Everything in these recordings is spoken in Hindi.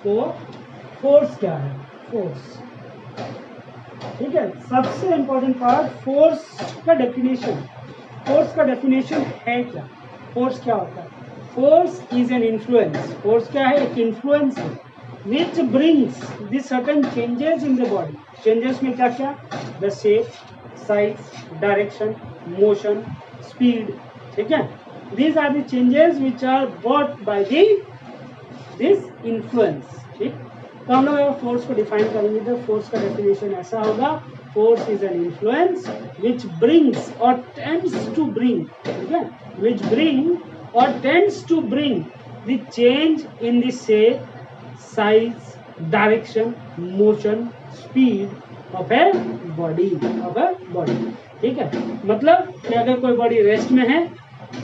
इसको फोर्स क्या है, फोर्स, ठीक है। सबसे इंपॉर्टेंट पार्ट फोर्स का डेफिनेशन। फोर्स का डेफिनेशन है क्या, फोर्स क्या होता है? Force is an influence. Force क्या है? एक इन्फ्लुएंस है which brings the certain changes in the body. Changes में क्या क्या? The shape, size, direction, motion, speed, ठीक है। These are the changes which are brought by this influence, ठीक। तो हम लोग अगर फोर्स को डिफाइन करेंगे तो फोर्स का डेफिनेशन ऐसा होगा, force is an influence which brings or tends to bring, ठीक है, which bring or tends to bring the change in the shape, size, direction, motion, speed of a body, ठीक है। मतलब कि अगर कोई बॉडी रेस्ट में है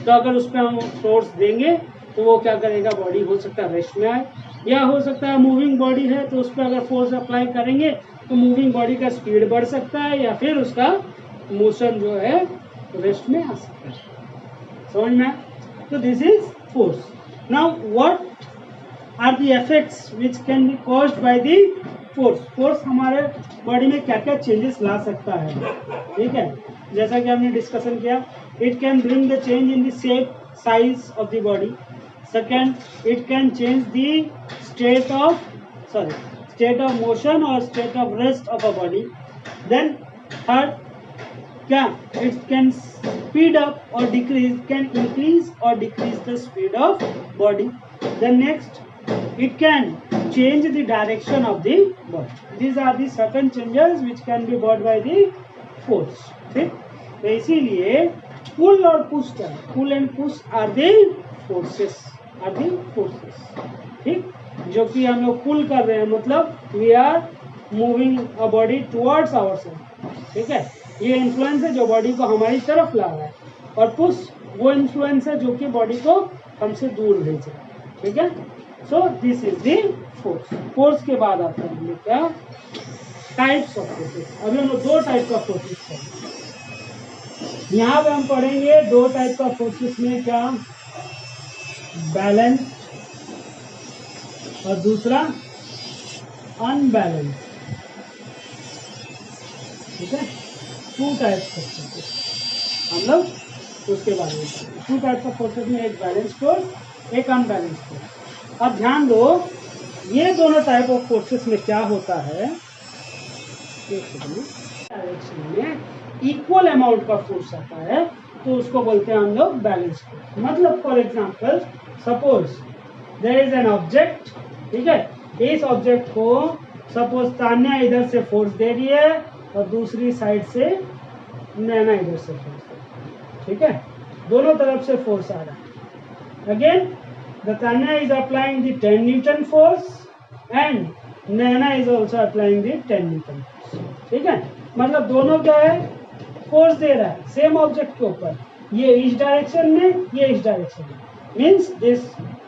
तो अगर उस पर हम फोर्स देंगे तो वो क्या करेगा, बॉडी हो सकता है रेस्ट में आए, या हो सकता है मूविंग बॉडी है तो उस पर अगर फोर्स अप्लाई करेंगे तो मूविंग बॉडी का स्पीड बढ़ सकता है या फिर उसका मोशन जो है रेस्ट में आ सकता है, समझ में? तो this is force. Now what are the effects which can be caused by the force. Force हमारे बॉडी में क्या क्या चेंजेस ला सकता है, ठीक है। जैसा कि हमने डिस्कशन किया, it can bring the change in the shape, size of the body. Second, it can change the state of motion or state of rest of a body. Then third, it can speed up or decrease, can increase or decrease the speed of body. Then next, it can change the direction of the body. These are the certain changes which can be brought by the force. ठीक, तो इसीलिए पुल और पुश क्या है, pull and push are the forces, ठीक। जो कि हम लोग पुल कर रहे हैं मतलब we are moving a body towards ourself, ठीक है। ये इन्फ्लुएंस है जो बॉडी को हमारी तरफ ला रहा है, और पुश वो इन्फ्लुएंस है जो कि बॉडी को हमसे दूर भेज रहा है, ठीक है। So this is the force. Force के बाद आता है हम लोग क्या, टाइप्स ऑफ फोर्सेस। अभी हम लोग दो टाइप का फोर्सेस पढ़ेंगे। यहाँ पे हम पढ़ेंगे दो टाइप का फोर्सेस में, क्या, बैलेंस और दूसरा अनबैलेंस, ठीक है। टू टाइप्स ऑफ फोर्सेस हम लोग उसके बारे में पढ़ेंगे। टू टाइप्स ऑफ फोर्सेस में एक बैलेंस फोर्स, एक अनबैलेंस फोर्स। अब ध्यान दो, ये दोनों टाइप ऑफ फोर्सेस में क्या होता है, डायरेक्शन में इक्वल अमाउंट का फोर्स आता है तो उसको बोलते हैं हम लोग बैलेंस फोर्स। मतलब for example, suppose there is an object, ठीक है। इस ऑब्जेक्ट को सपोज तान्या इधर से फोर्स दे रही है और दूसरी साइड से नैना इधर से फोर्स दे रही है, ठीक है। दोनों तरफ से फोर्स आ रहा है। Again the Tanya is applying the 10 Newton force and Naina is also applying the 10 Newton force, ठीक है। मतलब दोनों क्या है, फोर्स दे रहा है सेम ऑब्जेक्ट के ऊपर, ये इस डायरेक्शन में, ये इस डायरेक्शन में। Means this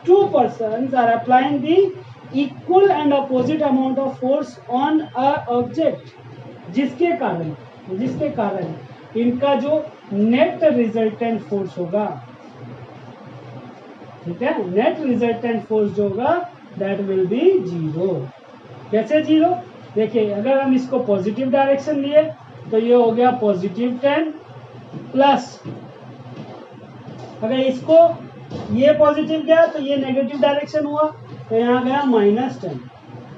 two persons are applying the equal and opposite amount of force on a object, जिसके कारण इनका जो नेट रिजल्टेंट फोर्स होगा, ठीक है, नेट रिजल्टेंट फोर्स जो होगा दैट विल बी जीरो। कैसे जीरो? देखिए, अगर हम इसको पॉजिटिव डायरेक्शन लिए तो ये हो गया पॉजिटिव 10 प्लस, अगर इसको ये पॉजिटिव गया तो ये नेगेटिव डायरेक्शन हुआ तो यहाँ गया -10।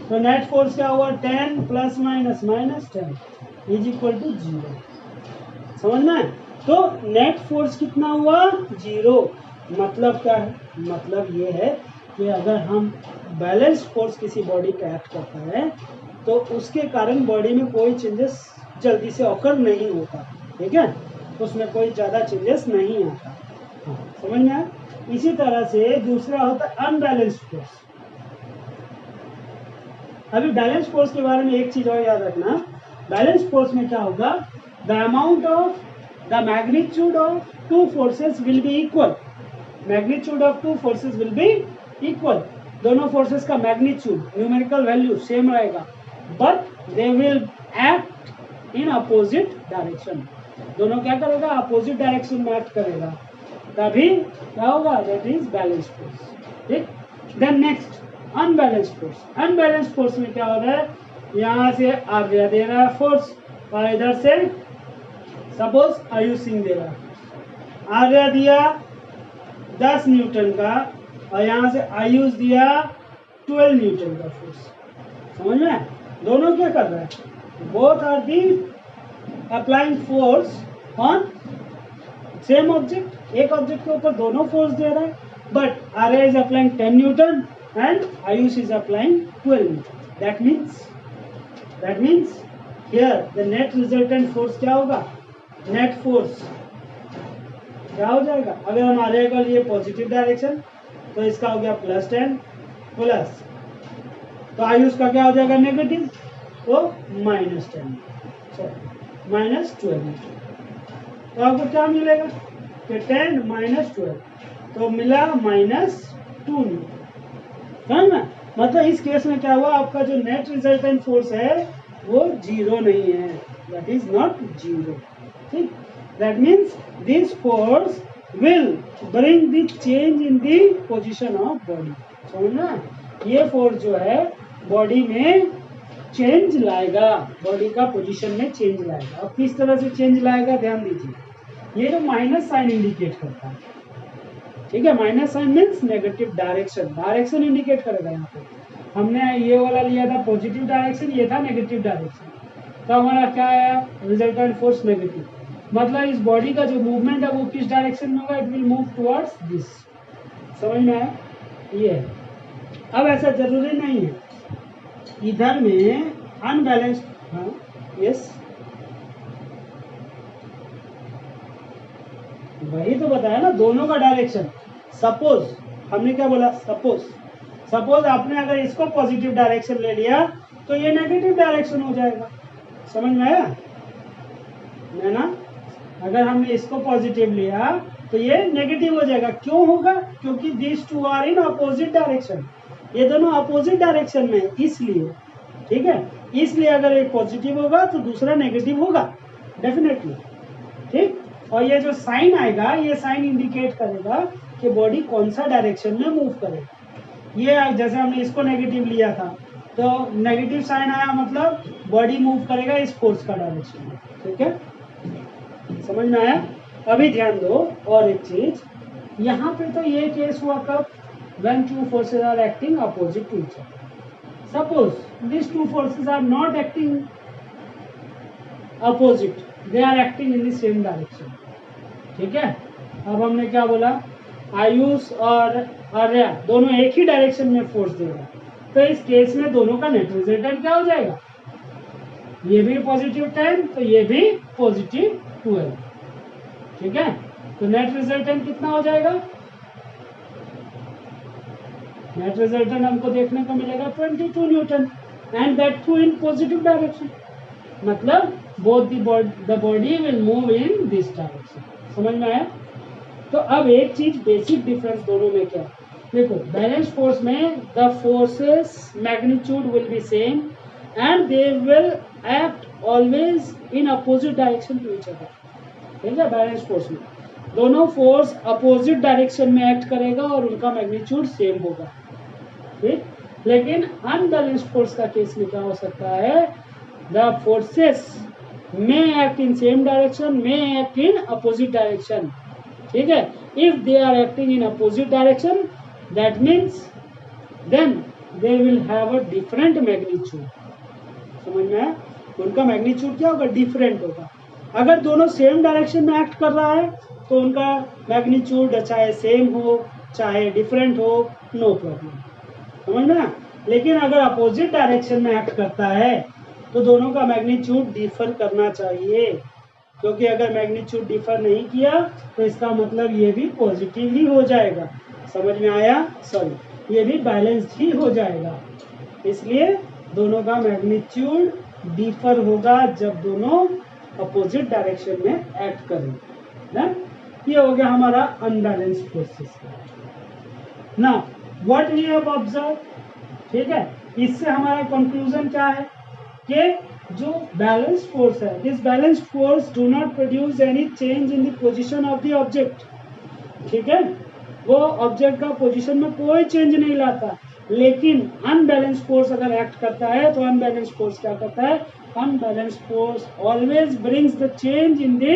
तो नेट फोर्स क्या हुआ, 10 plus minus -10 is equal to 0। समझ में? तो नेट फोर्स कितना हुआ, 0। मतलब क्या है, मतलब ये है कि अगर हम बैलेंस फोर्स किसी बॉडी पे एक्ट करता है तो उसके कारण बॉडी में कोई चेंजेस जल्दी से ऑकर नहीं होता, ठीक है, उसमें कोई ज़्यादा चेंजेस नहीं आता। हाँ, समझ में आया? इसी तरह से दूसरा होता है अनबैलेंस्ड फोर्स। अभी बैलेंस फोर्स के बारे में एक चीज और याद रखना, बैलेंस फोर्स में क्या होगा, the amount of the magnitude of two forces will be equal. Magnitude of two forces will be equal. दोनों फोर्सेस का मैग्नीट्यूड, न्यूमेरिकल वैल्यू सेम रहेगा, but they will act in opposite direction. दोनों क्या करेगा, अपोजिट डायरेक्शन में एक्ट करेगा, तभी क्या होगा, दैट इज बैलेंस फोर्स, ठीक। Then next, unbalanced force. Unbalanced force में क्या हो रहा है, यहाँ से आर्या दे रहा है फोर्स और इधर से सपोज आयुष सिंह दे रहा है। आर्या दिया 10 न्यूटन का और यहाँ से आयुष दिया 12 न्यूटन का फोर्स। समझ में? दोनों क्या कर रहा है, both are the applying force on same object. एक ऑब्जेक्ट के ऊपर दोनों फोर्स दे रहा है, but Arya is applying 10 newton and Ayush is applying 12 Newton. That means here the net resultant force क्या होगा, net force क्या हो जाएगा, अगर हम आर्या का लिए पॉजिटिव डायरेक्शन तो इसका हो गया +10 प्लस, तो आयुष का क्या हो जाएगा नेगेटिव, तो -10 -12। तो आपको क्या मिलेगा कि 10 - 12 तो मिला -2 न्यूटन। मतलब इस केस में क्या हुआ, आपका जो नेट रिजल्टेंट फोर्स है वो 0 नहीं है, दैट इज नॉट 0। ठीक, that means this force will bring the change in the position of body. समझना, ये फोर्स जो है बॉडी में चेंज लाएगा, बॉडी का पोजीशन में चेंज लाएगा। अब किस तरह से चेंज लाएगा ध्यान दीजिए, ये जो माइनस साइन इंडिकेट करता है, ठीक है, minus sign means negative direction, direction indicate करेगा। यहाँ पे हमने ये वाला लिया था पॉजिटिव डायरेक्शन, ये था नेगेटिव डायरेक्शन, तो हमारा क्या आया, रिजल्टेंट फोर्स नेगेटिव। मतलब इस बॉडी का जो मूवमेंट है वो किस डायरेक्शन में होगा, it will move towards this. समझ में आया, ये है। अब ऐसा जरूरी नहीं है, इधर में अनबैलेंस्ड, हाँ यस वही तो बताया ना, दोनों का डायरेक्शन। सपोज हमने क्या बोला, सपोज आपने अगर इसको पॉजिटिव डायरेक्शन ले लिया तो ये नेगेटिव डायरेक्शन हो जाएगा। समझ में आया ना, अगर हमने इसको पॉजिटिव लिया तो ये नेगेटिव हो जाएगा। क्यों होगा, क्योंकि this two are in opposite direction, ये दोनों अपोजिट डायरेक्शन में, इसलिए। ठीक है, इसलिए अगर एक पॉजिटिव होगा तो दूसरा नेगेटिव होगा डेफिनेटली। ठीक, और ये जो साइन आएगा, ये साइन इंडिकेट करेगा कि बॉडी कौन सा डायरेक्शन में मूव करेगा। ये जैसे हमने इसको नेगेटिव लिया था तो नेगेटिव साइन आया, मतलब बॉडी मूव करेगा इस फोर्स का डायरेक्शन में। ठीक है, समझ में आया। अभी ध्यान दो और एक चीज, यहाँ पे तो ये केस हुआ कब, when two forces are acting opposite to each other. Suppose these two forces are not acting opposite, they are acting in the same direction. ठीक है, अब हमने क्या बोला, आयुष और आर्या दोनों एक ही डायरेक्शन में फोर्स देगा, तो इस केस में दोनों का नेट रिजल्टेंट क्या हो जाएगा, ये भी पॉजिटिव 10 तो ये भी पॉजिटिव 12। ठीक है, तो नेट रिजल्टेंट कितना हो जाएगा, नेट रिजल्टेंट हमको देखने को मिलेगा 22 newton, and that too in positive direction, मतलब both the body will move in this direction. समझ में आया। तो अब एक चीज बेसिक डिफरेंस दोनों में क्या है, देखो बैलेंस फोर्स में the forces magnitude will be same and they will act always in opposite direction to each other. ठीक है, बैलेंस फोर्स में दोनों फोर्स अपोजिट डायरेक्शन में एक्ट करेगा और उनका मैग्नीट्यूड सेम होगा। ठीक, लेकिन अनबैलेंस्ड फोर्स का केस में क्या हो सकता है, the forces may act in same direction, may act in opposite direction. ठीक है, if they are acting in opposite direction, that means then they will have a different magnitude. समझ में आया, उनका मैग्नीट्यूड क्या होगा, डिफरेंट होगा। अगर दोनों सेम डायरेक्शन में एक्ट कर रहा है तो उनका मैग्नीट्यूड चाहे सेम हो चाहे डिफरेंट हो, नो प्रॉब्लम। समझ में आया, लेकिन अगर अपोजिट डायरेक्शन में एक्ट करता है तो दोनों का मैग्नीट्यूड डिफर करना चाहिए, क्योंकि अगर मैग्नीट्यूड डिफर नहीं किया तो इसका मतलब ये भी पॉजिटिव ही हो जाएगा। समझ में आया, सॉरी ये भी बैलेंस्ड ही हो जाएगा। इसलिए दोनों का मैग्नीट्यूड डिफर होगा जब दोनों अपोजिट डायरेक्शन में एक्ट करेंगे। ये हो गया हमारा unbalanced forces. Now what we have observe, ठीक है, इससे हमारा कंक्लूजन क्या है कि जो बैलेंस्ड फोर्स है, this balanced force do not produce any change in the position of the object. ठीक है, वो ऑब्जेक्ट का पोजीशन में कोई चेंज नहीं लाता, लेकिन अनबैलेंस फोर्स अगर एक्ट करता है तो अनबैलेंस फोर्स क्या करता है, unbalance force always brings the change in the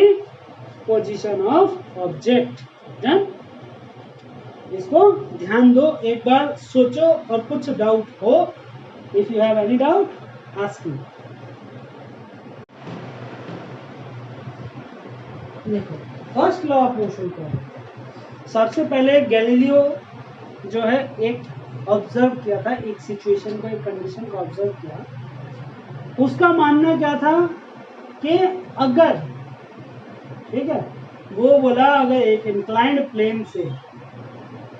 position of object. Done, इसको ध्यान दो, एक बार सोचो और कुछ डाउट हो, if you have any doubt ask me. देखो फर्स्ट लॉ ऑफ मोशन क्या है, सबसे पहले गैलीलियो जो है एक ऑब्जर्व किया था, एक सिचुएशन को, एक कंडीशन को ऑब्जर्व किया। उसका मानना क्या था कि अगर, ठीक है, वो बोला अगर एक इंक्लाइंड प्लेन से,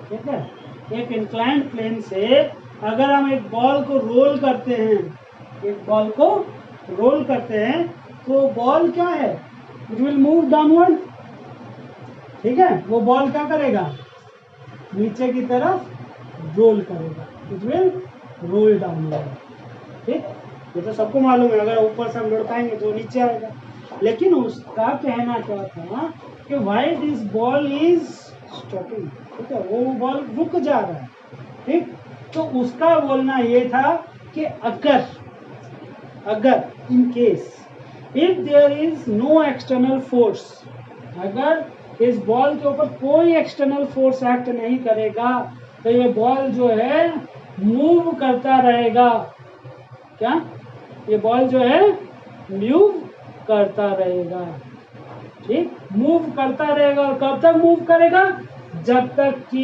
ठीक है, एक इंक्लाइंड प्लेन से अगर हम एक बॉल को रोल करते हैं, एक बॉल को रोल करते हैं, तो बॉल क्या है, इट विल मूव डाउनवर्ड। ठीक है, वो बॉल क्या करेगा, नीचे की तरफ रोल करेगा, इट विल रोल डाउनवर्ड। ठीक, ये तो सबको मालूम है, अगर ऊपर से हम लुढ़काएंगे तो नीचे आएगा। लेकिन उसका कहना क्या था कि why this ball is stopping, ठीक है, वो बॉल रुक जा रहा है। ठीक, तो उसका बोलना ये था कि अगर in case if there is no external force, अगर इस बॉल के ऊपर कोई एक्सटर्नल फोर्स एक्ट नहीं करेगा तो ये बॉल जो है मूव करता रहेगा। क्या, ये बॉल जो है मूव करता रहेगा। ठीक, मूव करता रहेगा, और कब तक मूव करेगा, जब तक कि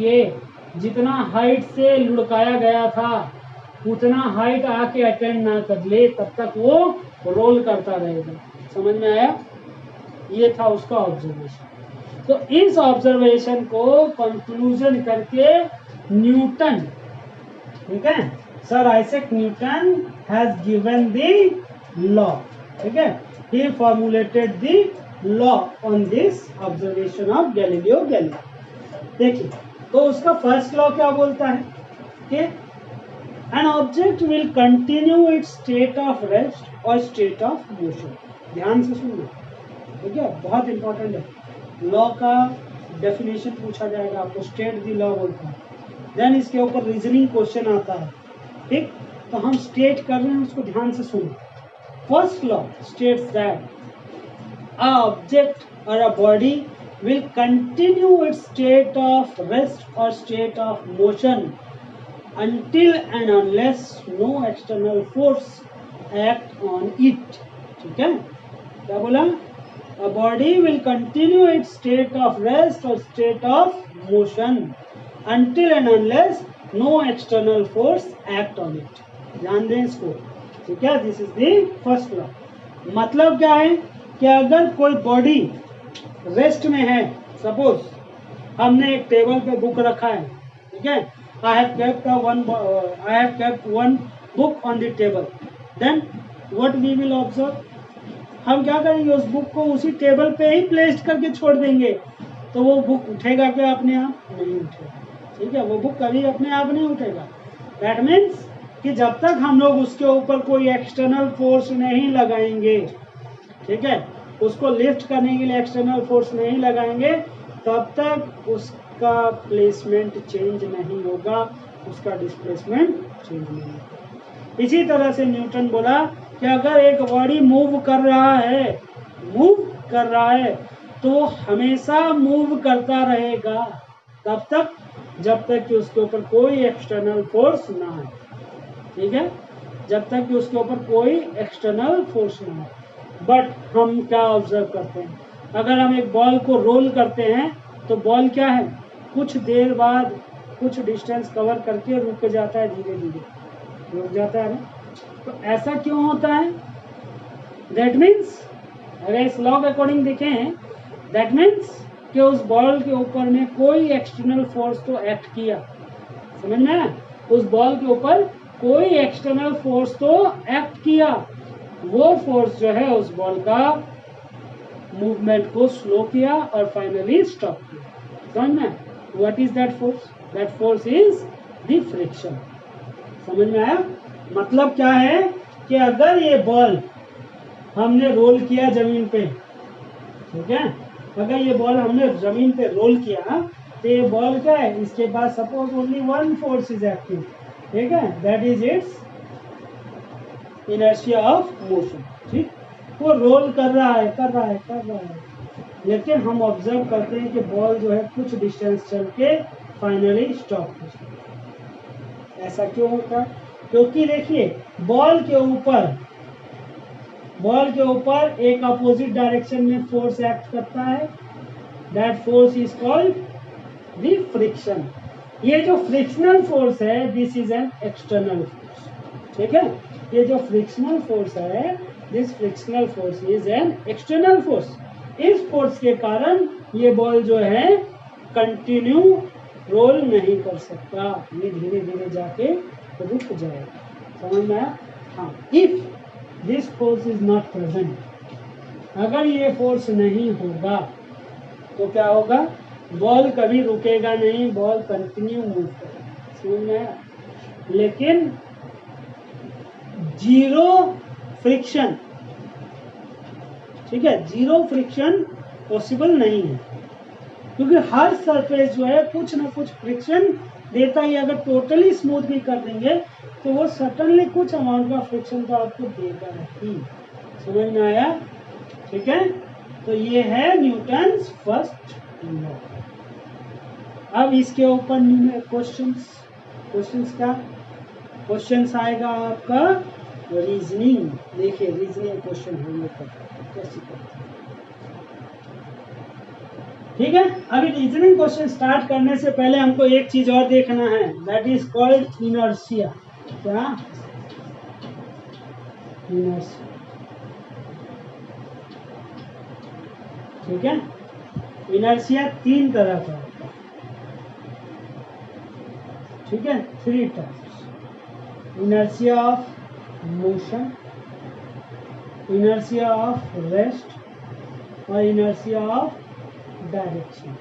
ये जितना हाइट से लुढ़काया गया था उतना हाइट आके अटेंड ना कर ले, तब तक वो रोल करता रहेगा। समझ में आया, ये था उसका ऑब्जर्वेशन। तो इस ऑब्जर्वेशन को कंक्लूजन करके न्यूटन, ठीक है, sir Isaac Newton has given the law, ठीक है, ही formulated the law on this observation of Galileo Galilei. देखिए, तो उसका फर्स्ट लॉ क्या बोलता है कि an object will continue its state of rest और स्टेट ऑफ मोशन। ध्यान से सुनना, ठीक है, बहुत इंपॉर्टेंट है। लॉ का डेफिनेशन पूछा जाएगा आपको, स्टेट द लॉ बोलता है, देन इसके ऊपर रीजनिंग क्वेश्चन आता है। ठीक, तो हम स्टेट कर रहे हैं, उसको ध्यान से सुनो। First law states that a object और a body will continue its state of rest or state of motion until and unless no external force act on it। ठीक है, क्या बोला, a body will continue its state of rest or state of motion until and unless no external force act on it। ध्यान दें इसको, ठीक है, this is the first law. मतलब क्या है कि अगर कोई बॉडी रेस्ट में है, सपोज हमने एक टेबल पे बुक रखा है, ठीक है, I have kept one book on the table, then what we will observe, हम क्या करेंगे, उस बुक को उसी टेबल पे ही प्लेस करके छोड़ देंगे, तो वो बुक उठेगा क्या, अपने आप नहीं उठेगा। ठीक है, वो बुक कभी अपने आप नहीं उठेगा। दैट मीन्स कि जब तक हम लोग उसके ऊपर कोई एक्सटर्नल फोर्स नहीं लगाएंगे, ठीक है, उसको लिफ्ट करने के लिए एक्सटर्नल फोर्स नहीं लगाएंगे, तब तक उसका प्लेसमेंट चेंज नहीं होगा, उसका डिस्प्लेसमेंट चेंज नहीं होगा। इसी तरह से न्यूटन बोला कि अगर एक बॉडी मूव कर रहा है तो हमेशा मूव करता रहेगा, तब तक जब तक कि उसके ऊपर कोई एक्सटर्नल फोर्स ना आए। ठीक है, जब तक कि उसके ऊपर कोई एक्सटर्नल फोर्स ना आए। बट हम क्या ऑब्जर्व करते हैं, अगर हम एक बॉल को रोल करते हैं तो बॉल क्या है, कुछ देर बाद कुछ डिस्टेंस कवर करके रुक जाता है, धीरे धीरे रुक जाता है ना। तो ऐसा क्यों होता है, दैट मीन्स अगर इस लॉ के अकॉर्डिंग देखें, दैट मीन्स कि उस बॉल के ऊपर में कोई एक्सटर्नल फोर्स तो एक्ट किया। समझ में आया, उस बॉल के ऊपर कोई एक्सटर्नल फोर्स तो एक्ट किया, वो फोर्स जो है उस बॉल का मूवमेंट को स्लो किया और फाइनली स्टॉप किया। समझ में, what is that force, that force is the friction. समझ में आया, मतलब क्या है कि अगर ये बॉल हमने रोल किया जमीन पे, ठीक है, अगर ये बॉल हमने जमीन पे रोल किया तो ये बॉल क्या है, इसके पास suppose only one force is active, ठीक है, that is its inertia of motion. ठीक, वो रोल कर रहा है, लेकिन हम ऑब्जर्व करते हैं कि बॉल जो है कुछ डिस्टेंस चल के फाइनली स्टॉप हो जाता है। ऐसा क्यों होता है? क्योंकि देखिए बॉल के ऊपर एक अपोजिट डायरेक्शन में फोर्स एक्ट करता है, that force is called the friction. ये जो फ्रिक्शनल फोर्स है, this is an external force, ठीक है। ये जो फ्रिक्शनल फोर्स है, this frictional force is an external force. इस फोर्स के कारण ये बॉल जो है कंटिन्यू रोल नहीं कर सकता, ये धीरे धीरे जाके रुक जाएगा। समझ में आया? हाँ, if this force is not present, अगर ये फोर्स नहीं होगा तो क्या होगा, बॉल कभी रुकेगा नहीं, बॉल कंटिन्यू मूव करेगा। समझ में आया? लेकिन जीरो फ्रिक्शन, ठीक है, जीरो फ्रिक्शन पॉसिबल नहीं है, क्योंकि हर सरफेस जो है कुछ ना कुछ फ्रिक्शन देता ही। अगर टोटली स्मूथ भी कर देंगे तो वो सर्टनली कुछ अमाउंट का फ्रिक्शन तो आपको देगा ही। समझ में आया? ठीक है, तो ये है न्यूटन्स फर्स्ट लॉ। अब इसके ऊपर क्वेश्चंस क्या क्वेश्चंस आएगा आपका रीजनिंग। देखिए रीजनिंग क्वेश्चन होंगे कैसे करते हैं, ठीक है। अभी रीजनिंग क्वेश्चन स्टार्ट करने से पहले हमको एक चीज और देखना है, दैट इज कॉल्ड इनर्शिया। क्या? इनर्शिया, ठीक है। इनर्शिया तीन तरह का होता है, ठीक है, 3 types. Inertia of motion, inertia of rest और इनर्शिया ऑफ डायरेक्शन,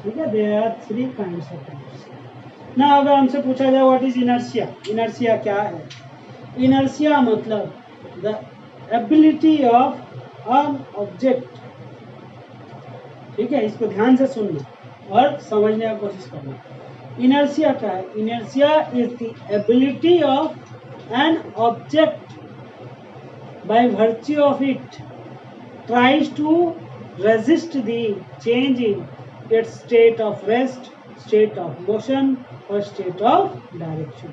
ठीक है। There are 3 kinds of inertia. ना अगर हमसे पूछा जाए व्हाट इज इनर्शिया, इनर्शिया क्या है? इनर्शिया मतलब the ability of N object, ठीक है, इसको ध्यान से सुनना और समझने की कोशिश करना। इनर्शिया क्या है? Inertia is the ability of an object by virtue of it tries to resist the change in its state of rest, state of motion और state of direction।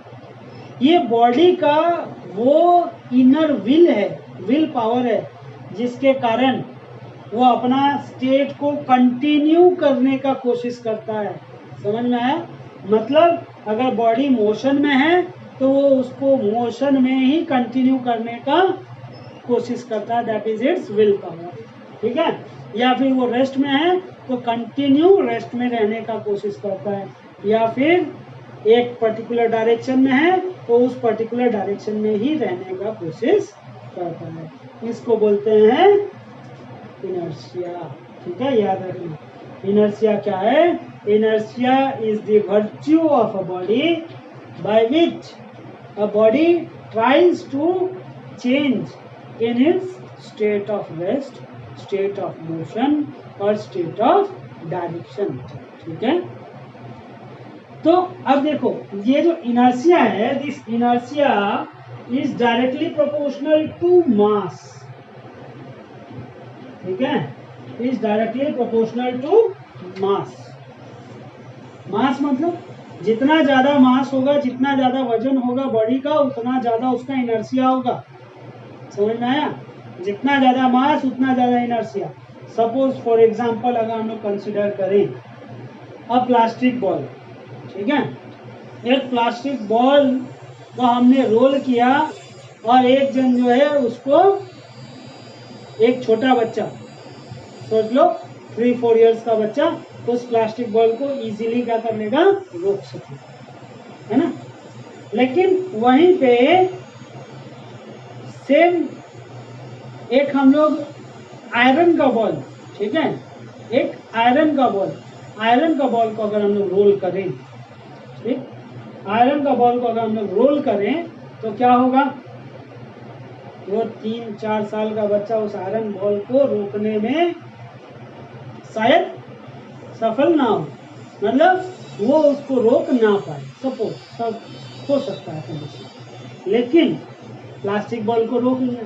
ये बॉडी का वो इनर विल है, विल पावर है, जिसके कारण वो अपना स्टेट को कंटिन्यू करने का कोशिश करता है। समझ में आया? मतलब अगर बॉडी मोशन में है तो वो उसको मोशन में ही कंटिन्यू करने का कोशिश करता है, that is it's will power, ठीक है। या फिर वो रेस्ट में है तो कंटिन्यू रेस्ट में रहने का कोशिश करता है, या फिर एक पर्टिकुलर डायरेक्शन में है तो उस पर्टिकुलर डायरेक्शन में ही रहने का कोशिश करता है। इसको बोलते हैं इनर्शिया, ठीक है, याद रखना। इनर्शिया क्या है? Inertia is the virtue of a body by which a body tries to change in its state of rest, state of motion और state of direction, ठीक है। तो अब देखो ये जो इनर्शिया है, this inertia is directly proportional to mass, ठीक है, is directly proportional to mass. Mass मतलब जितना ज्यादा मास होगा, जितना ज्यादा वजन होगा बॉडी का, उतना ज्यादा उसका इनर्शिया होगा। समझ में आया? जितना ज्यादा मास उतना ज्यादा इनर्शिया। सपोज फॉर एग्जांपल अगर हम लोग कंसिडर करें अब प्लास्टिक बॉल, ठीक है, एक प्लास्टिक बॉल को हमने रोल किया और एक जन जो है उसको, एक छोटा बच्चा, सोच लो 3-4 इयर्स का बच्चा, उस प्लास्टिक बॉल को इजीली क्या कर लेगा, रोक सके, है ना। लेकिन वहीं पे सेम एक हम लोग आयरन का बॉल, ठीक है, एक आयरन का बॉल को अगर हम लोग रोल करें, ठीक, आयरन का बॉल को अगर हम लोग रोल करें तो क्या होगा, वो 3-4 साल का बच्चा उस आयरन बॉल को रोकने में शायद सफल ना हो, मतलब वो उसको रोक ना पाए, सपोज सब हो सकता है कंडीशन, लेकिन प्लास्टिक बॉल को रोक लिया।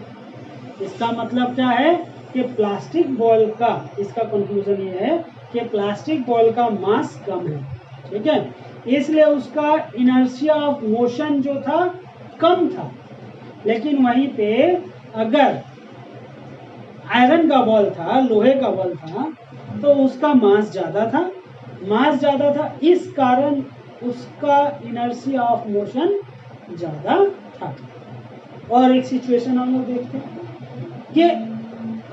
इसका मतलब क्या है कि प्लास्टिक बॉल का, इसका कंक्लूजन ये है कि प्लास्टिक बॉल का मास कम है, ठीक है, इसलिए उसका इनर्शिया ऑफ मोशन जो था कम था। लेकिन वहीं पे अगर आयरन का बॉल था, लोहे का बॉल था, तो उसका मास ज़्यादा था, मास ज़्यादा था, इस कारण उसका इनर्शिया ऑफ मोशन ज़्यादा था। और एक सिचुएशन हम लोग देखते हैं कि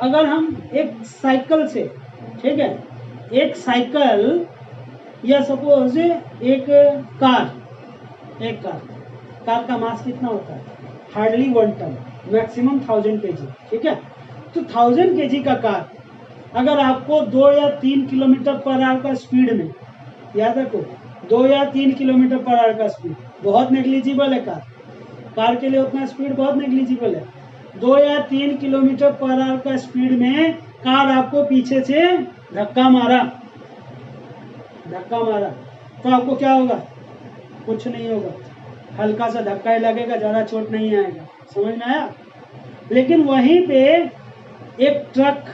अगर हम एक साइकिल से, ठीक है, एक साइकिल या सपोज एक कार का मास कितना होता है? हार्डली 1 टन, मैक्सिमम 1000 kg, ठीक है। तो 1000 kg का कार अगर आपको 2 या 3 किलोमीटर पर आवर का स्पीड में, याद रखो 2 या 3 किलोमीटर पर आवर का स्पीड बहुत नेग्लिजिबल है, कार के लिए उतना स्पीड बहुत नेग्लिजिबल है। 2 या 3 किलोमीटर पर आवर का स्पीड में कार आपको पीछे से धक्का मारा, तो आपको क्या होगा? कुछ नहीं होगा, हल्का सा धक्का ही लगेगा, ज़्यादा चोट नहीं आएगा, समझ में आया। लेकिन वहीं पे एक ट्रक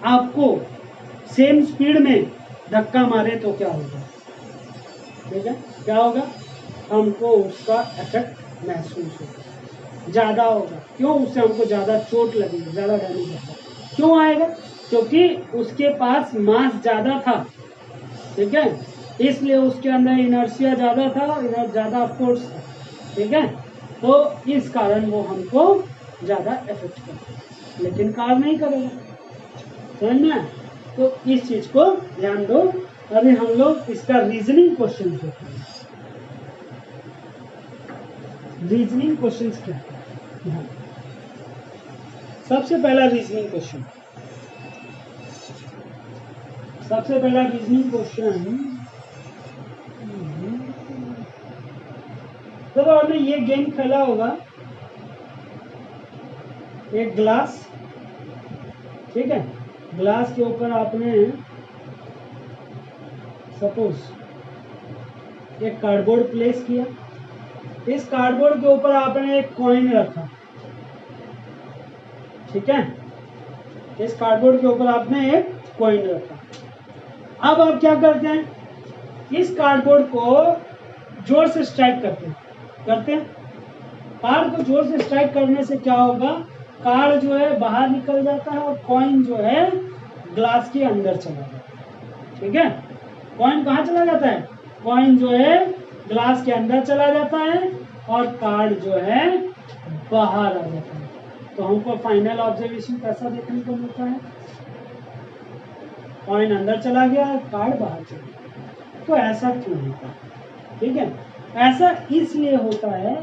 आपको सेम स्पीड में धक्का मारे तो क्या होगा? ठीक है, क्या होगा? हमको उसका इफेक्ट महसूस होगा, ज़्यादा होगा। क्यों? उससे हमको ज़्यादा चोट लगेगी, ज़्यादा डैमेज होगा। क्यों आएगा? क्योंकि उसके पास मास ज़्यादा था, ठीक है, इसलिए उसके अंदर इनर्शिया ज़्यादा था, ज़्यादा फोर्स था, ठीक है, तो इस कारण वो हमको ज़्यादा इफेक्ट करेगा, लेकिन कार नहीं करेगा, समझ में? तो इस चीज़ को ध्यान दो। अभी हम लोग इसका रीजनिंग क्वेश्चन देखते हैं। रीजनिंग क्वेश्चंस क्या है? सबसे पहला रीजनिंग क्वेश्चन, जब आपने ये गेम खेला होगा, एक ग्लास, ठीक है, ग्लास के ऊपर आपने सपोज एक कार्डबोर्ड प्लेस किया, इस कार्डबोर्ड के ऊपर आपने एक कॉइन रखा, ठीक है, इस कार्डबोर्ड के ऊपर आपने एक कॉइन रखा। अब आप क्या करते हैं? इस कार्डबोर्ड को जोर से स्ट्राइक करते हैं, कार्ड को जोर से स्ट्राइक करने से क्या होगा? कार्ड जो है बाहर निकल जाता है और कॉइन जो है ग्लास के अंदर चला जाता है, ठीक है। कॉइन कहाँ चला जाता है? कॉइन जो है ग्लास के अंदर चला जाता है और कार्ड जो है बाहर आ जाता है। तो हमको फाइनल ऑब्जर्वेशन कैसा देखने को मिलता है? कॉइन अंदर चला गया, कार्ड बाहर चला गया। तो ऐसा क्यों होता है? ठीक है, ऐसा इसलिए होता है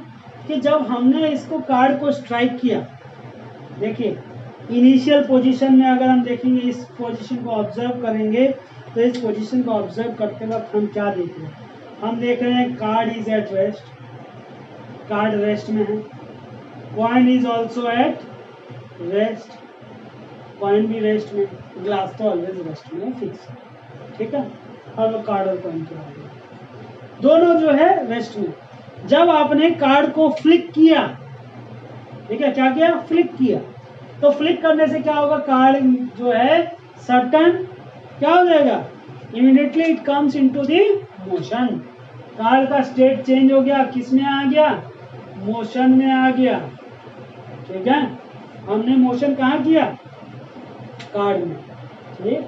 कि जब हमने इसको कार्ड को स्ट्राइक किया, देखिए इनिशियल पोजीशन में अगर हम देखेंगे, इस पोजीशन को ऑब्जर्व करेंगे, तो इस पोजीशन को ऑब्जर्व करते वक्त हम क्या देख रहे हैं? हम देख रहे हैं card is at rest, card rest में है, coin is also at rest, coin भी रेस्ट में, ग्लास तो ऑलवेज रेस्ट में फिक्स है, ठीक है, और कार्ड और कॉइन के बारे में दोनों जो है रेस्ट में। जब आपने कार्ड को फ्लिक किया, ठीक है, क्या किया? फ्लिक किया, तो फ्लिक करने से क्या होगा? कार्ड जो है सर्टन क्या हो जाएगा? Immediately it comes into the motion. Card का स्टेट चेंज हो गया, किस में आ गया? मोशन में आ गया, ठीक है। हमने मोशन कहाँ किया? कार्ड में, ठीक।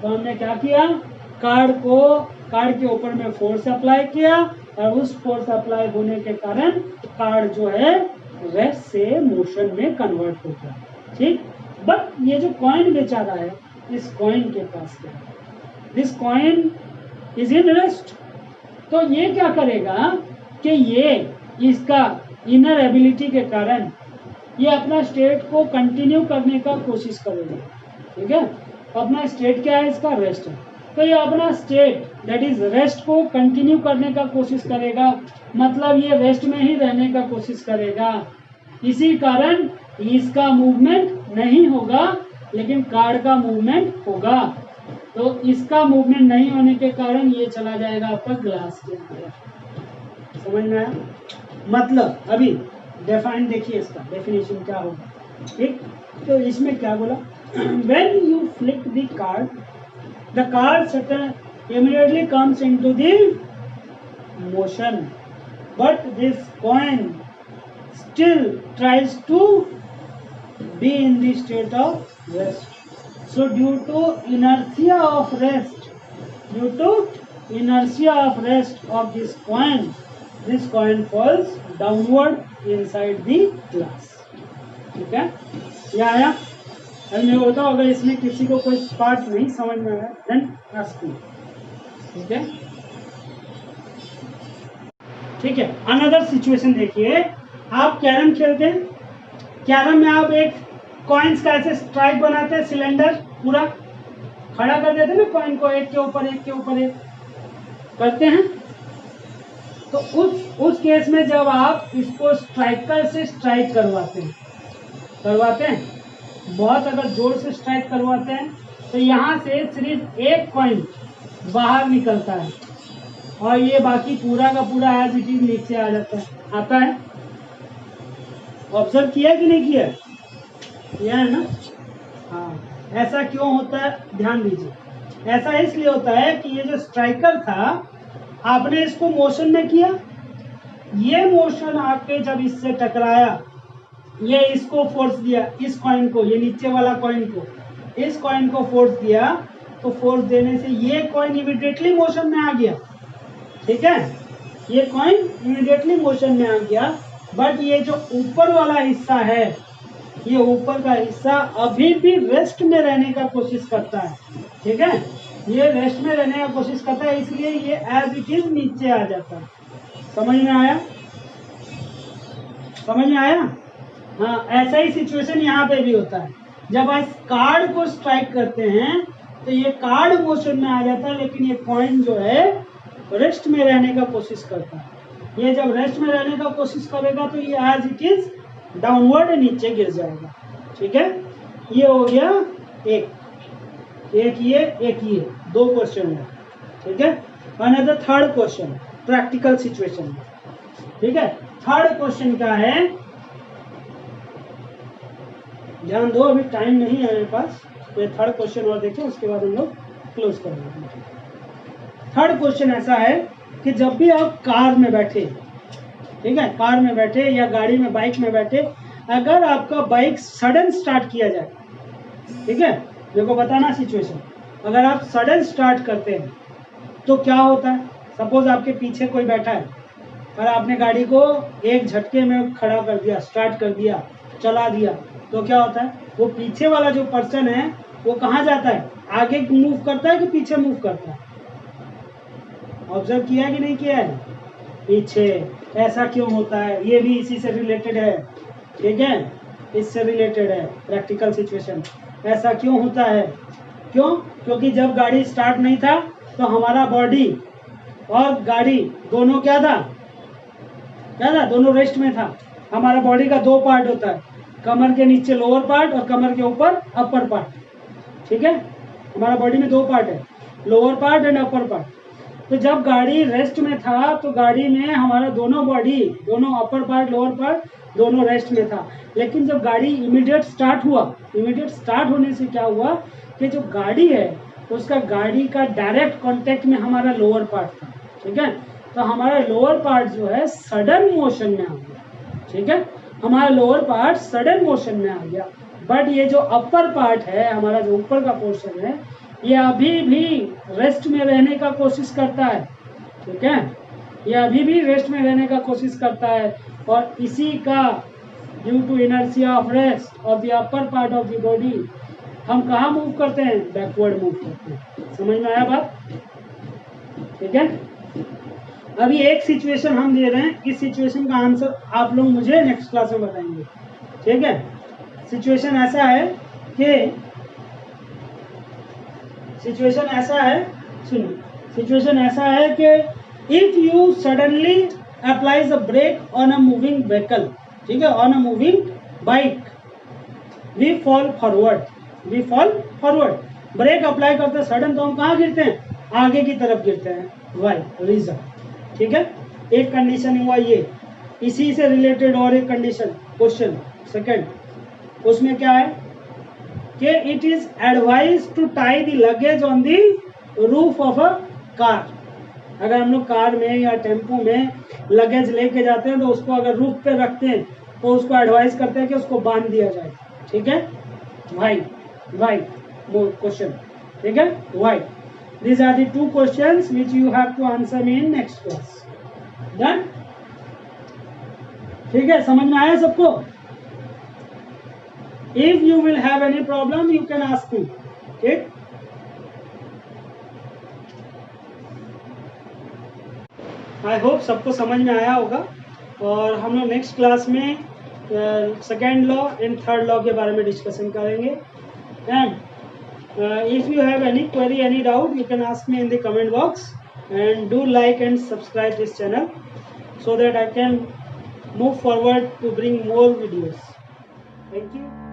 तो हमने क्या किया? कार्ड के ऊपर में फोर्स अप्लाई किया और उस फोर्स अप्लाई होने के कारण कार्ड जो है रेस्ट से मोशन में कन्वर्ट हो गया, ठीक। बट ये जो कॉइन बेचारा है, इस कॉइन के पास क्या है? This coin is in rest. तो ये क्या करेगा कि ये इसका इनर एबिलिटी के कारण ये अपना स्टेट को कंटिन्यू करने का कोशिश करेगा, ठीक है। अपना स्टेट क्या है? इसका रेस्ट है। तो ये अपना स्टेट दैट इज रेस्ट को कंटिन्यू करने का कोशिश करेगा, मतलब ये रेस्ट में ही रहने का कोशिश करेगा। इसी कारण इसका मूवमेंट नहीं होगा लेकिन कार का मूवमेंट होगा। तो इसका मूवमेंट नहीं होने के कारण ये चला जाएगा आपका ग्लास के अंदर। समझ में आया? मतलब अभी डिफाइन देखिए, इसका डेफिनेशन क्या होगा। ठीक, तो इसमें क्या बोला, when you flick the card immediately comes into the motion, but this coin still tries to be in the state of rest. So due to inertia of rest of this coin falls downward inside the glass. ठीक है, ये आया। अभी मेरे को बताओ, अगर इसमें किसी को कोई पार्ट नहीं समझ में आया देन आस्क मी। ठीक है, ठीक है। अनदर सिचुएशन देखिए, आप कैरम खेलते हैं, कैरम में आप एक कॉइन्स का ऐसे स्ट्राइक बनाते हैं, सिलेंडर पूरा खड़ा कर देते हैं ना कॉइन को, एक के ऊपर एक करते हैं। तो उस केस में जब आप इसको स्ट्राइकर से स्ट्राइक करवाते हैं, बहुत अगर जोर से स्ट्राइक करवाते हैं तो यहाँ से सिर्फ एक कॉइन बाहर निकलता है और ये बाकी पूरा का पूरा एज इट इज नीचे आ जाता है, आता है। ऑब्जर्व किया कि नहीं किया? किया है ना? हाँ। ऐसा क्यों होता है, ध्यान दीजिए। ऐसा इसलिए होता है कि ये जो स्ट्राइकर था, आपने इसको मोशन में किया, ये मोशन आके जब इससे टकराया, ये इसको फोर्स दिया, इस कॉइन को, ये नीचे वाला कॉइन को, इस कॉइन को फोर्स दिया, तो फोर्स देने से ये कॉइन इमीडिएटली मोशन में आ गया। ठीक है, ये कॉइन इमीडिएटली मोशन में आ गया। बट ये जो ऊपर वाला हिस्सा है, ये ऊपर का हिस्सा अभी भी रेस्ट में रहने का कोशिश करता है। ठीक है, ये रेस्ट में रहने का कोशिश करता है, इसलिए ये एज इट इज नीचे आ जाता है। समझ में आया? समझ में आया? हाँ, ऐसा ही सिचुएशन यहाँ पे भी होता है। जब आप कार्ड को स्ट्राइक करते हैं तो ये कार्ड मोशन में आ जाता है, लेकिन ये कॉइन जो है रेस्ट में रहने का कोशिश करता है। ये जब रेस्ट में रहने का कोशिश करेगा तो ये एज इट इज डाउनवर्ड नीचे गिर जाएगा। ठीक है, ये हो गया एक ये दो क्वेश्चन है। ठीक है, another third question practical situation. ठीक है, थर्ड क्वेश्चन क्या है, ध्यान दो, अभी टाइम नहीं है मेरे पास, तो थर्ड क्वेश्चन और देखें, उसके बाद हम लोग क्लोज कर देंगे। थर्ड क्वेश्चन ऐसा है कि जब भी आप कार में बैठे, ठीक है, कार में बैठे या गाड़ी में, बाइक में बैठे, अगर आपका बाइक सडन स्टार्ट किया जाए, ठीक है, मेरे को बताना सिचुएशन, अगर आप सडन स्टार्ट करते हैं तो क्या होता है। सपोज आपके पीछे कोई बैठा है और आपने गाड़ी को एक झटके में खड़ा कर दिया, स्टार्ट कर दिया, चला दिया, तो क्या होता है, वो पीछे वाला जो पर्सन है वो कहाँ जाता है, आगे मूव करता है कि पीछे मूव करता है? ऑब्जर्व किया कि नहीं किया है? पीछे। ऐसा क्यों होता है, ये भी इसी से रिलेटेड है। ठीक है, इससे रिलेटेड है प्रैक्टिकल सिचुएशन। ऐसा क्यों होता है? क्यों? क्योंकि जब गाड़ी स्टार्ट नहीं था तो हमारा बॉडी और गाड़ी दोनों क्या था, दोनों रेस्ट में था। हमारा बॉडी का दो पार्ट होता है, कमर के नीचे लोअर पार्ट और कमर के ऊपर अपर पार्ट। ठीक है, हमारा बॉडी में दो पार्ट है, lower part and upper part. तो जब गाड़ी रेस्ट में था तो गाड़ी में हमारा दोनों बॉडी, दोनों अपर पार्ट लोअर पार्ट दोनों रेस्ट में था। लेकिन जब गाड़ी इमीडिएट स्टार्ट होने से क्या हुआ कि जो गाड़ी है उसका, गाड़ी का डायरेक्ट कांटेक्ट में हमारा लोअर पार्ट था। ठीक है, तो हमारा लोअर पार्ट जो है सडन मोशन में आ गया। ठीक है, हमारा लोअर पार्ट सडन मोशन में आ गया। बट ये जो अपर पार्ट है, हमारा जो ऊपर का पोर्शन है, ये अभी भी रेस्ट में रहने का कोशिश करता है। ठीक है, ये अभी भी रेस्ट में रहने का कोशिश करता है, और इसी का due to inertia of rest of the upper part of the body हम कहाँ मूव करते हैं, बैकवर्ड मूव करते हैं। समझ में आया बात? ठीक है, अभी एक सिचुएशन हम दे रहे हैं, इस सिचुएशन का आंसर आप लोग मुझे नेक्स्ट क्लास में बताएंगे। ठीक है, सिचुएशन ऐसा है कि सिचुएशन ऐसा है कि if you suddenly applies a brake on a moving vehicle, ठीक है, on a moving bike, we fall forward. We fall forward. Brake apply करते सडन तो हम कहाँ गिरते हैं, आगे की तरफ गिरते हैं, वाई रीजन। ठीक है, एक कंडीशन हुआ ये। इसी से रिलेटेड और एक कंडीशन क्वेश्चन सेकंड, उसमें क्या है कि it is advise to tie the luggage on the roof of a car. अगर हम लोग कार में या टेम्पो में लगेज लेके जाते हैं तो उसको अगर रूफ पे रखते हैं तो उसको एडवाइस करते हैं कि उसको बांध दिया जाए। ठीक है, वाई वाई वो क्वेश्चन। ठीक है, Y. These are the two questions which you have to answer me in next class. Done? ठीक है, समझ में आया सबको? If you will have any problem, you can ask me. ठीक? I hope सबको समझ में आया होगा। और हम लोग नेक्स्ट क्लास में second law and third law के बारे में डिस्कशन करेंगे। And if you have any query, any doubt, you can ask me in the comment box, and do like and subscribe this channel so that I can move forward to bring more videos. Thank you.